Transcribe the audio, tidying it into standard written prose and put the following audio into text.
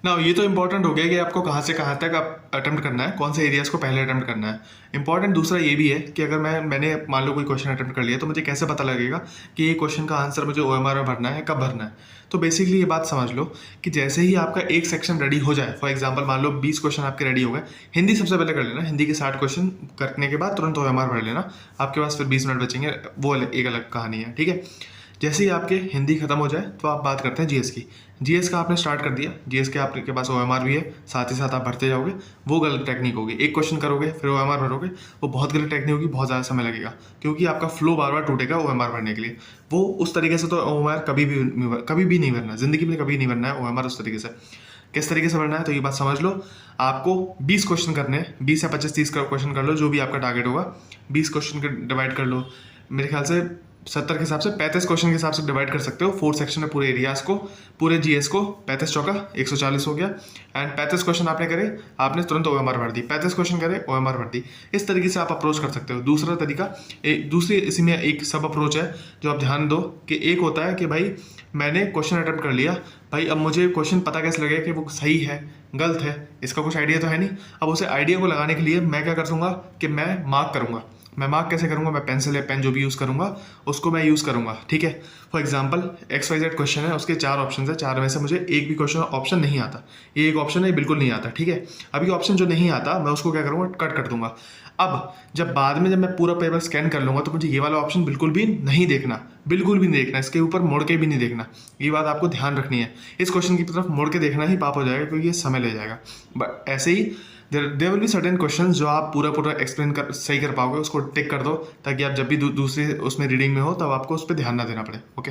ना ये तो इंपॉर्टेंट हो गया कि आपको कहाँ से कहाँ तक आप अटेम्प्ट करना है, कौन से एरियाज को पहले अटेम्प्ट करना है। इंपॉर्टेंट दूसरा ये भी है कि अगर मैंने मान लो कोई क्वेश्चन अटेम्प्ट कर लिया तो मुझे कैसे पता लगेगा कि ये क्वेश्चन का आंसर मुझे ओएमआर में भरना है, कब भरना है। तो बेसिकली ये बात समझ लो कि जैसे ही आपका एक सेक्शन रेडी हो जाए, फॉर एग्जाम्पल मान लो 20 क्वेश्चन आपके रेडी हो गए, हिंदी सबसे पहले कर लेना, हिंदी के 60 क्वेश्चन करने के बाद तुरंत ओएमआर भर लेना, आपके पास फिर 20 मिनट बचेंगे, वो एक अलग कहानी है, ठीक है। जैसे ही आपके हिंदी खत्म हो जाए तो आप बात करते हैं जीएस की। जीएस का आपने स्टार्ट कर दिया, जीएस के आपके पास ओएमआर भी है, साथ ही साथ आप भरते जाओगे, वो गलत टेक्निक होगी। एक क्वेश्चन करोगे फिर ओएमआर भरोगे, वो बहुत गलत टेक्निक होगी, बहुत ज़्यादा समय लगेगा, क्योंकि आपका फ्लो बार बार टूटेगा ओएमआर भरने के लिए। वो उस तरीके से तो ओएमआर कभी भी नहीं भरना, जिंदगी में कभी नहीं भरना है ओएमआर उस तरीके से। किस तरीके से भरना है तो ये बात समझ लो। आपको 20 क्वेश्चन करने हैं, 20 या 25-30 का क्वेश्चन कर लो, जो भी आपका टारगेट होगा। 20 क्वेश्चन के डिवाइड कर लो, मेरे ख्याल से 70 के हिसाब से 35 क्वेश्चन के हिसाब से डिवाइड कर सकते हो 4 सेक्शन में, पूरे एरियाज को, पूरे जीएस को। 35 चौका 140 हो गया, एंड 35 क्वेश्चन आपने करे, आपने तुरंत ओएमआर भर दी, 35 क्वेश्चन करे ओएमआर भर दी। इस तरीके से आप अप्रोच कर सकते हो। दूसरा तरीका, दूसरी इसी में एक सब अप्रोच है जो आप ध्यान दो कि एक होता है कि भाई मैंने क्वेश्चन अटेम्प्ट कर लिया, भाई अब मुझे क्वेश्चन पता कैसे लगेगा कि वो सही है गलत है, इसका कुछ आइडिया तो है नहीं। अब उसे आइडिया को लगाने के लिए मैं क्या कर दूंगा कि मैं मार्क करूंगा। मैं मार्क कैसे करूंगा, मैं पेंसिल या पेन जो भी यूज़ करूंगा उसको मैं यूज़ करूंगा, ठीक है। फॉर एग्जांपल XYZ क्वेश्चन है, उसके 4 ऑप्शन है, 4 में से मुझे एक भी क्वेश्चन ऑप्शन नहीं आता, ये एक ऑप्शन है बिल्कुल नहीं आता, ठीक है। अभी ऑप्शन जो नहीं आता मैं उसको क्या करूँगा, कट कर दूंगा। अब जब बाद में जब मैं पूरा पेपर स्कैन कर लूँगा तो मुझे ये वाला ऑप्शन बिल्कुल भी नहीं देखना, बिल्कुल भी नहीं देखना, इसके ऊपर मुड़ के भी नहीं देखना। ये बात आपको ध्यान रखनी है। इस क्वेश्चन की तरफ मुड़ के देखना ही पाप हो जाएगा, क्योंकि ये समय ले जाएगा। बट ऐसे ही there will be certain question जो आप पूरा एक्सप्लेन कर सही कर पाओगे, उसको टिक कर दो, ताकि आप जब भी दूसरे उसमें रीडिंग में हो तब आपको उस पर ध्यान ना देना पड़े। ओके।